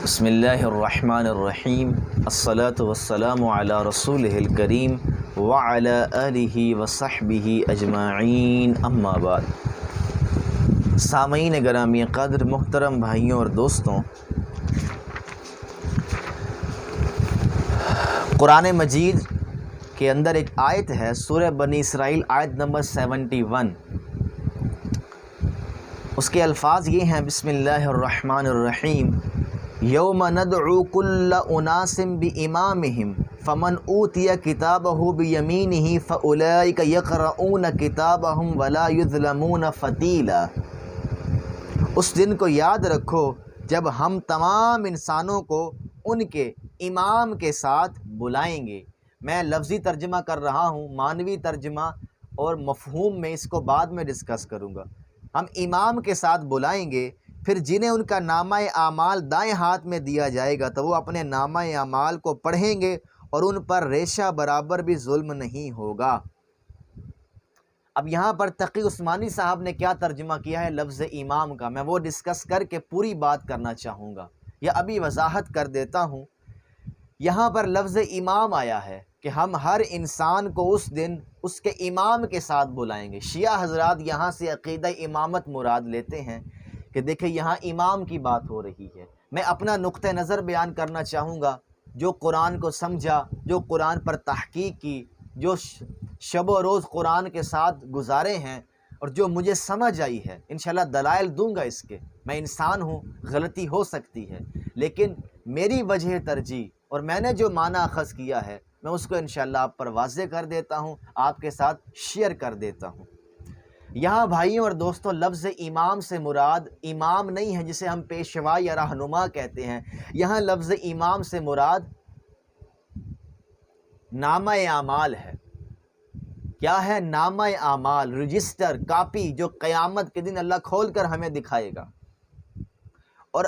بسم اللہ الرحمن الرحیم الصلاۃ والسلام علی رسولہ الکریم وعلی آلہ وصحبہ اجمعین اما بعد۔ سامعین گرامی قدر، محترم بھائیوں اور دوستوں، قرآن مجید کے اندر ایک آیت ہے، سورہ بنی اسرائیل آیت نمبر 71۔ اس کے الفاظ یہ ہیں: بسم اللہ الرحمن الرحیم، یوم ندعو کل اناس بامامہم فمن اوتی کتابہ بیمینہ فاولئک یقرؤون کتابہم ولا یظلمون فتیلا۔ اس دن کو یاد رکھو جب ہم تمام انسانوں کو ان کے امام کے ساتھ بلائیں گے۔ میں لفظی ترجمہ کر رہا ہوں، معنوی ترجمہ اور مفہوم میں اس کو بعد میں ڈسکس کروں گا۔ ہم امام کے ساتھ بلائیں گے، پھر جنہیں ان کا نامہ اعمال دائیں ہاتھ میں دیا جائے گا تو وہ اپنے نامہ اعمال کو پڑھیں گے اور ان پر ریشہ برابر بھی ظلم نہیں ہوگا۔ اب یہاں پر تقی عثمانی صاحب نے کیا ترجمہ کیا ہے لفظ امام کا، میں وہ ڈسکس کر کے پوری بات کرنا چاہوں گا، یا ابھی وضاحت کر دیتا ہوں۔ یہاں پر لفظ امام آیا ہے کہ ہم ہر انسان کو اس دن اس کے امام کے ساتھ بلائیں گے۔ شیعہ حضرات یہاں سے عقیدہ امامت مراد لیتے ہیں کہ دیکھیں یہاں امام کی بات ہو رہی ہے۔ میں اپنا نقطہ نظر بیان کرنا چاہوں گا، جو قرآن کو سمجھا، جو قرآن پر تحقیق کی، جو شب و روز قرآن کے ساتھ گزارے ہیں، اور جو مجھے سمجھ آئی ہے۔ انشاءاللہ دلائل دوں گا اس کے، میں انسان ہوں، غلطی ہو سکتی ہے، لیکن میری وجہ ترجیح اور میں نے جو معنی اخذ کیا ہے میں اس کو انشاءاللہ آپ پر واضح کر دیتا ہوں، آپ کے ساتھ شیئر کر دیتا ہوں۔ یہاں بھائیوں اور دوستوں، لفظ امام سے مراد امام نہیں ہے جسے ہم پیشوا یا رہنما کہتے ہیں۔ یہاں لفظ امام سے مراد نامہ اعمال ہے۔ کیا ہے؟ نامہ اعمال، رجسٹر، کاپی، جو قیامت کے دن اللہ کھول کر ہمیں دکھائے گا۔ اور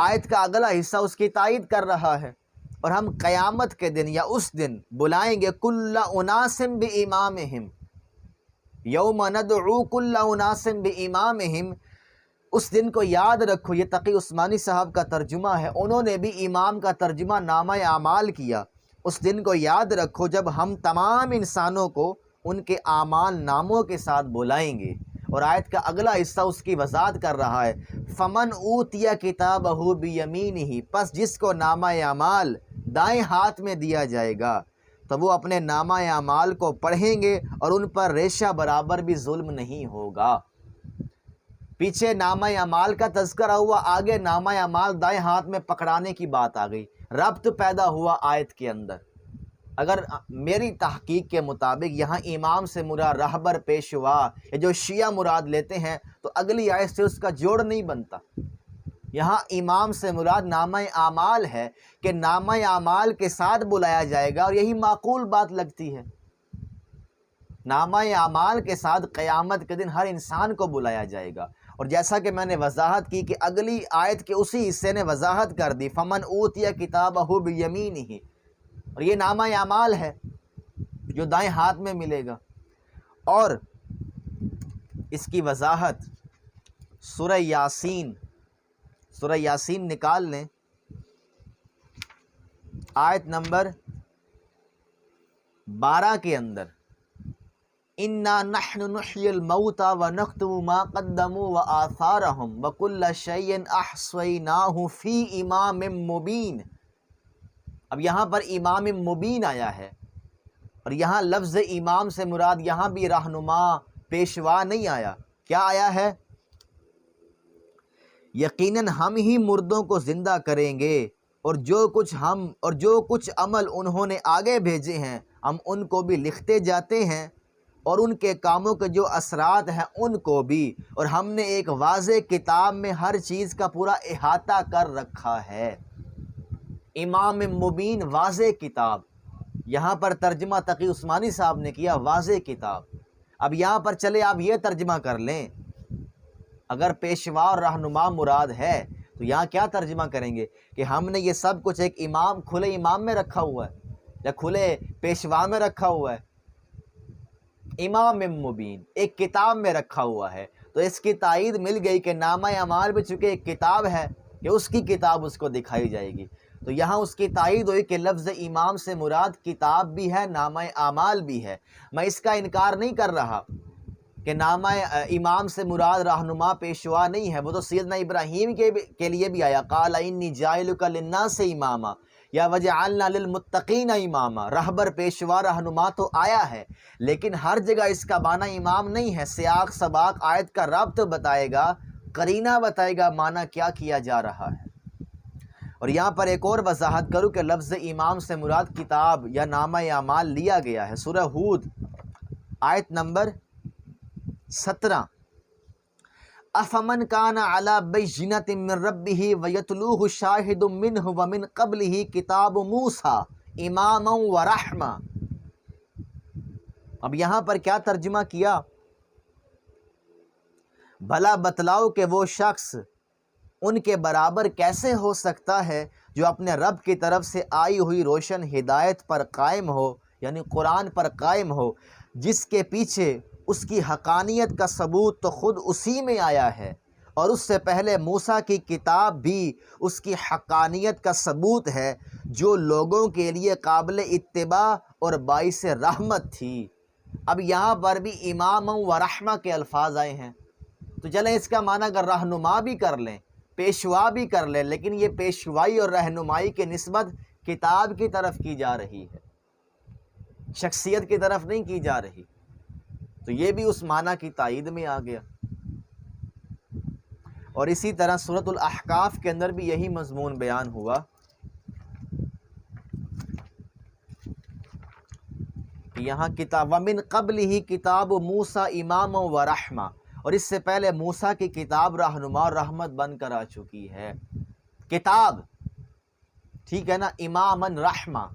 آیت کا اگلا حصہ اس کی تائید کر رہا ہے، اور ہم قیامت کے دن یا اس دن بلائیں گے کل اناس بامامہم، یوم ندعو کل اناس بامامہم۔ اس دن کو یاد رکھو، یہ تقی عثمانی صاحب کا ترجمہ ہے، انہوں نے بھی امام کا ترجمہ نامہ اعمال کیا۔ اس دن کو یاد رکھو جب ہم تمام انسانوں کو ان کے اعمال ناموں کے ساتھ بلائیں گے۔ اور آیت کا اگلا حصہ اس کی وضاحت کر رہا ہے، فمن اوتی کتابہ بیمینہ، پس جس کو نامہ اعمال دائیں ہاتھ میں دیا جائے گا تو وہ اپنے نامہ اعمال کو پڑھیں گے اور ان پر ریشہ برابر بھی ظلم نہیں ہوگا۔ پیچھے نامہ اعمال کا تذکرہ ہوا، آگے نامہ اعمال دائیں ہاتھ میں پکڑانے کی بات آ گئی، ربط پیدا ہوا آیت کے اندر۔ اگر میری تحقیق کے مطابق یہاں امام سے مراد رہبر، پیشوا، یا جو شیعہ مراد لیتے ہیں تو اگلی آیت سے اس کا جوڑ نہیں بنتا۔ یہاں امام سے مراد نامہ اعمال ہے کہ نامہ اعمال کے ساتھ بلایا جائے گا، اور یہی معقول بات لگتی ہے۔ نامہ اعمال کے ساتھ قیامت کے دن ہر انسان کو بلایا جائے گا، اور جیسا کہ میں نے وضاحت کی کہ اگلی آیت کے اسی حصے نے وضاحت کر دی، فمن اوتی کتابہ بیمینہ، اور یہ نامہ اعمال ہے جو دائیں ہاتھ میں ملے گا۔ اور اس کی وضاحت سورہ یاسین نکال لیں، آیت نمبر 12 کے اندر، اِنَّا نَحْنُ نُحْيِي الْمَوْتَى وَنَكْتُبُ مَا قَدَّمُوا وَآثَارَهُمْ وَكُلَّ شَيْءٍ أَحْصَيْنَاهُ فِي إِمَامٍ مُبِينٍ۔ اب یہاں پر امام مبین آیا ہے، اور یہاں لفظ امام سے مراد یہاں بھی رہنما، پیشوا نہیں آیا۔ کیا آیا ہے؟ یقیناً ہم ہی مردوں کو زندہ کریں گے، اور جو کچھ عمل انہوں نے آگے بھیجے ہیں ہم ان کو بھی لکھتے جاتے ہیں، اور ان کے کاموں کے جو اثرات ہیں ان کو بھی، اور ہم نے ایک واضح کتاب میں ہر چیز کا پورا احاطہ کر رکھا ہے۔ امام مبین، واضح کتاب، یہاں پر ترجمہ تقی عثمانی صاحب نے کیا، واضح کتاب۔ اب یہاں پر چلے آپ یہ ترجمہ کر لیں، اگر پیشوا اور رہنما مراد ہے تو یہاں کیا ترجمہ کریں گے کہ ہم نے یہ سب کچھ ایک امام، کھلے امام میں رکھا ہوا ہے، یا کھلے پیشوا میں رکھا ہوا ہے؟ امام مبین ایک کتاب میں رکھا ہوا ہے، تو اس کی تائید مل گئی کہ نامہ اعمال بھی چونکہ ایک کتاب ہے کہ اس کی کتاب اس کو دکھائی جائے گی۔ تو یہاں اس کی تائید ہوئی کہ لفظ امام سے مراد کتاب بھی ہے، نامہ اعمال بھی ہے۔ میں اس کا انکار نہیں کر رہا کہ نامہ امام سے مراد رہنما پیشوا نہیں ہے، وہ تو سیدنا ابراہیم کے لیے بھی آیا، قال انی جاعلک للناس اماما یا وجعلنا للمتقین اماما، رہبر پیشوا رہنما تو آیا ہے، لیکن ہر جگہ اس کا معنی امام نہیں ہے۔ سیاق سباق آیت کا ربط بتائے گا، قرینہ بتائے گا معنی کیا کیا جا رہا ہے۔ اور یہاں پر ایک اور وضاحت کروں کہ لفظ امام سے مراد کتاب یا نامہ اعمال لیا گیا ہے۔ سورہ ہود آیت نمبر 17، افمن کان علی بینۃ من ربہ ویتلوہ شاہد منہ ومن قبلہ کتاب موسیٰ اماما ورحمہ۔ اب یہاں پر کیا ترجمہ کیا؟ بھلا بتلاؤ کہ وہ شخص ان کے برابر کیسے ہو سکتا ہے جو اپنے رب کی طرف سے آئی ہوئی روشن ہدایت پر قائم ہو، یعنی قرآن پر قائم ہو، جس کے پیچھے اس کی حقانیت کا ثبوت تو خود اسی میں آیا ہے، اور اس سے پہلے موسیٰ کی کتاب بھی اس کی حقانیت کا ثبوت ہے، جو لوگوں کے لیے قابل اتباع اور باعث رحمت تھی۔ اب یہاں پر بھی امام و رحمہ کے الفاظ آئے ہیں، تو چلیں اس کا معنی اگر رہنما بھی کر لیں، پیشوا بھی کر لیں، لیکن یہ پیشوائی اور رہنمائی کی نسبت کتاب کی طرف کی جا رہی ہے، شخصیت کی طرف نہیں کی جا رہی، تو یہ بھی اس معنی کی تائید میں آ گیا۔ اور اسی طرح سورۃ الاحقاف کے اندر بھی یہی مضمون بیان ہوا کہ یہاں کتاب ومن قبلہ کتاب موسیٰ اماما ورحمہ، اور اس سے پہلے موسیٰ کی کتاب رہنما اور رحمت بن کر آ چکی ہے۔ کتاب ٹھیک ہے نا، اماماً رحمہ۔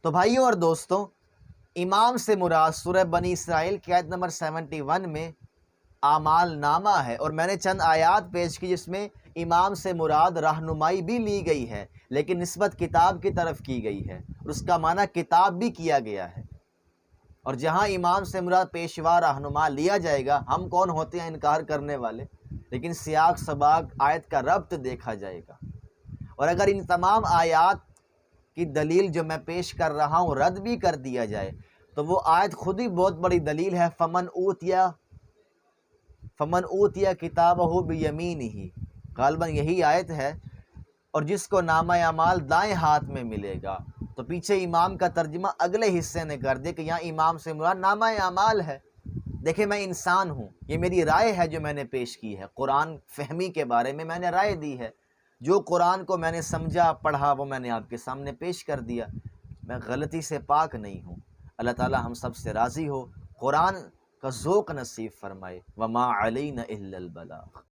تو بھائیوں اور دوستوں، امام سے مراد سورہ بنی اسرائیل کی آیت نمبر 71 میں اعمال نامہ ہے، اور میں نے چند آیات پیش کی جس میں امام سے مراد رہنمائی بھی لی گئی ہے، لیکن نسبت کتاب کی طرف کی گئی ہے، اور اس کا معنی کتاب بھی کیا گیا ہے۔ اور جہاں امام سے مراد پیشوا رہنما لیا جائے گا، ہم کون ہوتے ہیں انکار کرنے والے، لیکن سیاق سباق آیت کا ربط دیکھا جائے گا۔ اور اگر ان تمام آیات کی دلیل جو میں پیش کر رہا ہوں رد بھی کر دیا جائے تو وہ آیت خود ہی بہت بڑی دلیل ہے۔ فمن اوتیا کتابہ بیمینہ، غالباً یہی آیت ہے، اور جس کو نامہ اعمال دائیں ہاتھ میں ملے گا۔ تو پیچھے امام کا ترجمہ اگلے حصے نے کر دیا کہ یہاں امام سے مراد نامہ اعمال ہے۔ دیکھیں میں انسان ہوں، یہ میری رائے ہے جو میں نے پیش کی ہے، قرآن فہمی کے بارے میں میں نے رائے دی ہے، جو قرآن کو میں نے سمجھا پڑھا وہ میں نے آپ کے سامنے پیش کر دیا، میں غلطی سے پاک نہیں ہوں۔ اللہ تعالی ہم سب سے راضی ہو، قرآن کا ذوق نصیب فرمائے۔ وما علینا الا البلاغ۔